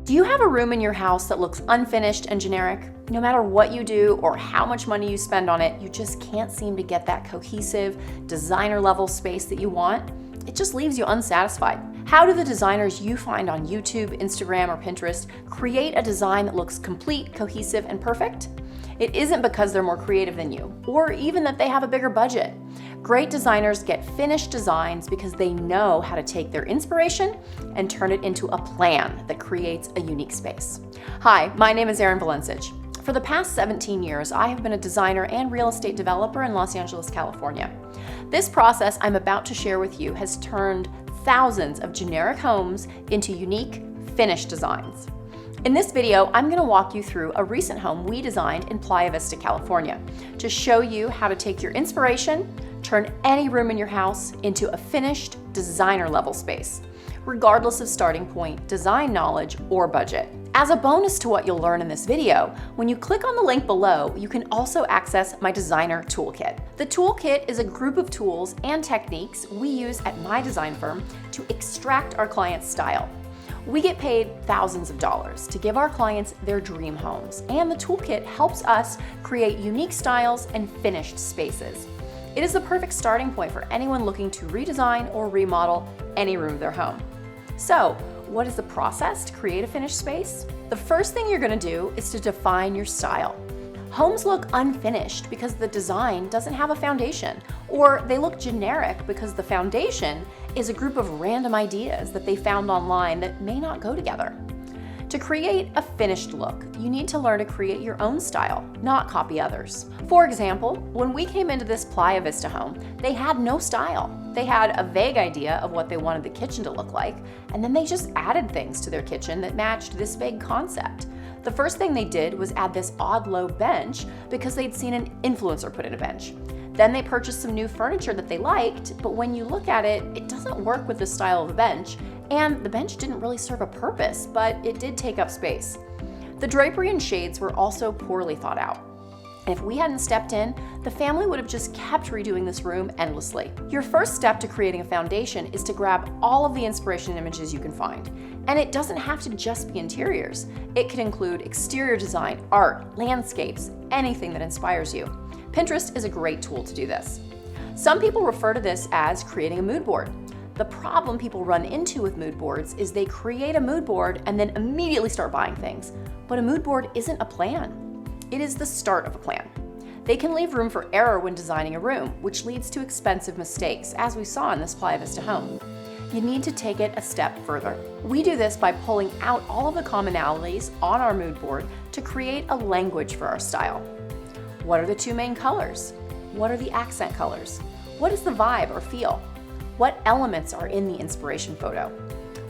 Do you have a room in your house that looks unfinished and generic? No matter what you do or how much money you spend on it, you just can't seem to get that cohesive, designer-level space that you want? It just leaves you unsatisfied. How do the designers you find on YouTube, Instagram, or Pinterest create a design that looks complete, cohesive, and perfect? It isn't because they're more creative than you, or even that they have a bigger budget. Great designers get finished designs because they know how to take their inspiration and turn it into a plan that creates a unique space. Hi, my name is Erin Valencich. For the past 17 years, I have been a designer and real estate developer in Los Angeles, California. This process I'm about to share with you has turned thousands of generic homes into unique, finished designs. In this video, I'm going to walk you through a recent home we designed in Playa Vista, California, to show you how to take your inspiration, turn any room in your house into a finished, designer-level space, regardless of starting point, design knowledge, or budget. As a bonus to what you'll learn in this video, when you click on the link below, you can also access my designer toolkit. The toolkit is a group of tools and techniques we use at my design firm to extract our clients' style. We get paid thousands of dollars to give our clients their dream homes, and the toolkit helps us create unique styles and finished spaces. It is the perfect starting point for anyone looking to redesign or remodel any room of their home. So, what is the process to create a finished space? The first thing you're going to do is to define your style. Homes look unfinished because the design doesn't have a foundation, or they look generic because the foundation is a group of random ideas that they found online that may not go together. To create a finished look, you need to learn to create your own style, not copy others. For example, when we came into this Playa Vista home, they had no style. They had a vague idea of what they wanted the kitchen to look like, and then they just added things to their kitchen that matched this vague concept. The first thing they did was add this odd low bench because they'd seen an influencer put in a bench. Then they purchased some new furniture that they liked, but when you look at it, it doesn't work with the style of the bench, and the bench didn't really serve a purpose, but it did take up space. The drapery and shades were also poorly thought out. And if we hadn't stepped in, the family would have just kept redoing this room endlessly. Your first step to creating a foundation is to grab all of the inspiration images you can find. And it doesn't have to just be interiors. It could include exterior design, art, landscapes, anything that inspires you. Pinterest is a great tool to do this. Some people refer to this as creating a mood board. The problem people run into with mood boards is they create a mood board and then immediately start buying things. But a mood board isn't a plan. It is the start of a plan. They can leave room for error when designing a room, which leads to expensive mistakes, as we saw in this Playa Vista home. You need to take it a step further. We do this by pulling out all of the commonalities on our mood board to create a language for our style. What are the two main colors? What are the accent colors? What is the vibe or feel? What elements are in the inspiration photo?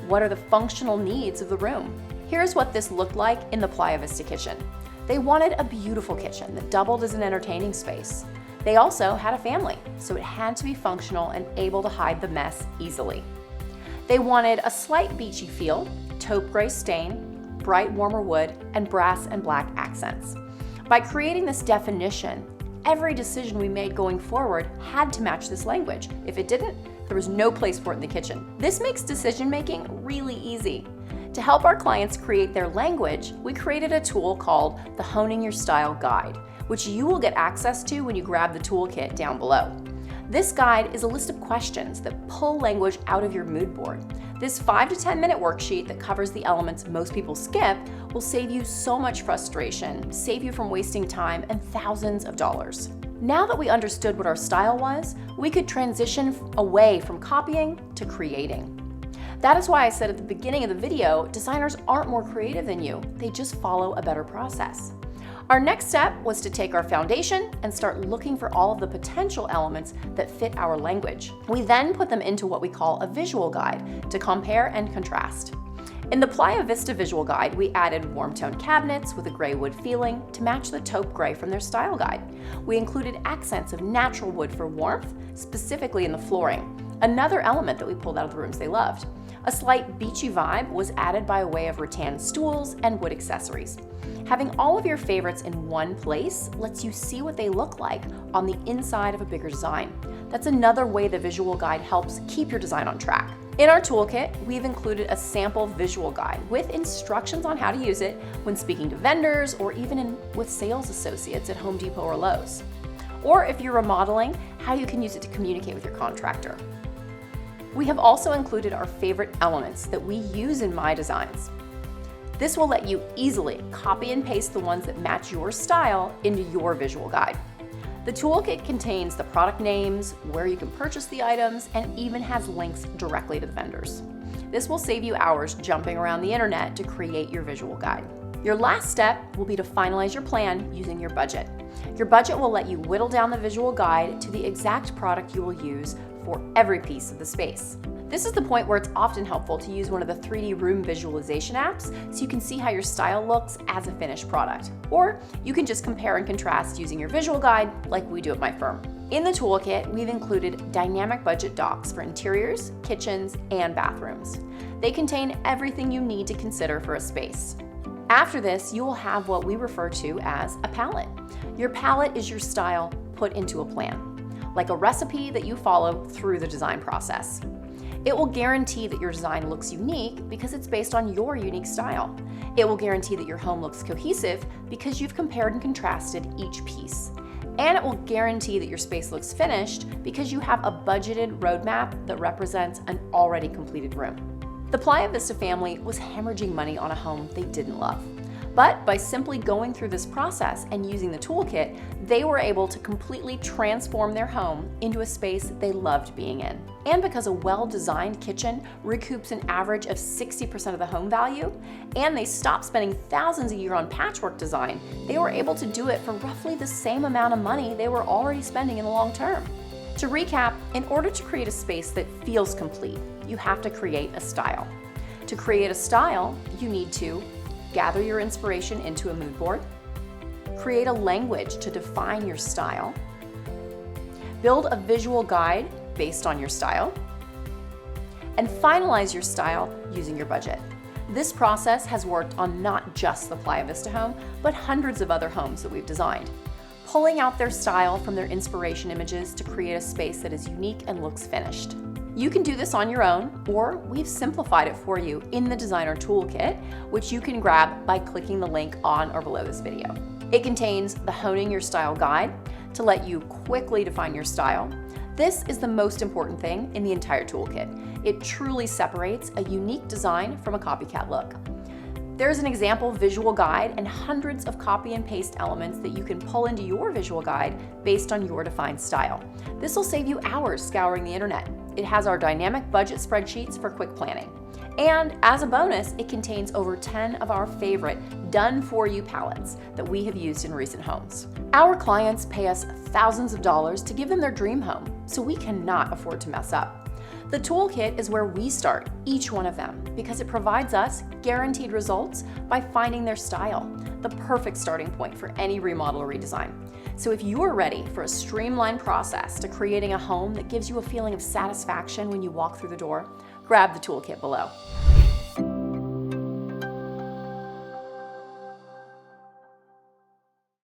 What are the functional needs of the room? Here's what this looked like in the Playa Vista kitchen. They wanted a beautiful kitchen that doubled as an entertaining space. They also had a family, so it had to be functional and able to hide the mess easily. They wanted a slight beachy feel, taupe gray stain, bright warmer wood, and brass and black accents. By creating this definition, every decision we made going forward had to match this language. If it didn't, there was no place for it in the kitchen. This makes decision-making really easy. To help our clients create their language, we created a tool called the Honing Your Style Guide, which you will get access to when you grab the toolkit down below. This guide is a list of questions that pull language out of your mood board. This 5 to 10 minute worksheet that covers the elements most people skip will save you so much frustration, save you from wasting time and thousands of dollars. Now that we understood what our style was, we could transition away from copying to creating. That is why I said at the beginning of the video, designers aren't more creative than you, they just follow a better process. Our next step was to take our foundation and start looking for all of the potential elements that fit our language. We then put them into what we call a visual guide to compare and contrast. In the Playa Vista visual guide, we added warm-toned cabinets with a gray wood feeling to match the taupe gray from their style guide. We included accents of natural wood for warmth, specifically in the flooring, another element that we pulled out of the rooms they loved. A slight beachy vibe was added by way of rattan stools and wood accessories. Having all of your favorites in one place lets you see what they look like on the inside of a bigger design. That's another way the visual guide helps keep your design on track. In our toolkit, we've included a sample visual guide with instructions on how to use it when speaking to vendors or even with sales associates at Home Depot or Lowe's. Or if you're remodeling, how you can use it to communicate with your contractor. We have also included our favorite elements that we use in My Designs. This will let you easily copy and paste the ones that match your style into your visual guide. The toolkit contains the product names, where you can purchase the items, and even has links directly to the vendors. This will save you hours jumping around the internet to create your visual guide. Your last step will be to finalize your plan using your budget. Your budget will let you whittle down the visual guide to the exact product you will use for every piece of the space. This is the point where it's often helpful to use one of the 3D room visualization apps so you can see how your style looks as a finished product. Or you can just compare and contrast using your visual guide like we do at my firm. In the toolkit, we've included dynamic budget docs for interiors, kitchens, and bathrooms. They contain everything you need to consider for a space. After this, you will have what we refer to as a palette. Your palette is your style put into a plan, like a recipe that you follow through the design process. It will guarantee that your design looks unique because it's based on your unique style. It will guarantee that your home looks cohesive because you've compared and contrasted each piece. And it will guarantee that your space looks finished because you have a budgeted roadmap that represents an already completed room. The Playa Vista family was hemorrhaging money on a home they didn't love. But by simply going through this process and using the toolkit, they were able to completely transform their home into a space they loved being in. And because a well-designed kitchen recoups an average of 60% of the home value, and they stopped spending thousands a year on patchwork design, they were able to do it for roughly the same amount of money they were already spending in the long term. To recap, in order to create a space that feels complete, you have to create a style. To create a style, you need to gather your inspiration into a mood board, create a language to define your style, build a visual guide based on your style, and finalize your style using your budget. This process has worked on not just the Playa Vista home, but hundreds of other homes that we've designed, pulling out their style from their inspiration images to create a space that is unique and looks finished. You can do this on your own, or we've simplified it for you in the Designer Toolkit, which you can grab by clicking the link on or below this video. It contains the Honing Your Style Guide to let you quickly define your style. This is the most important thing in the entire toolkit. It truly separates a unique design from a copycat look. There's an example visual guide and hundreds of copy and paste elements that you can pull into your visual guide based on your defined style. This will save you hours scouring the internet. It has our dynamic budget spreadsheets for quick planning. And as a bonus, it contains over 10 of our favorite done-for-you palettes that we have used in recent homes. Our clients pay us thousands of dollars to give them their dream home, so we cannot afford to mess up. The toolkit is where we start each one of them because it provides us guaranteed results by finding their style, the perfect starting point for any remodel or redesign. So if you're ready for a streamlined process to creating a home that gives you a feeling of satisfaction when you walk through the door, grab the toolkit below.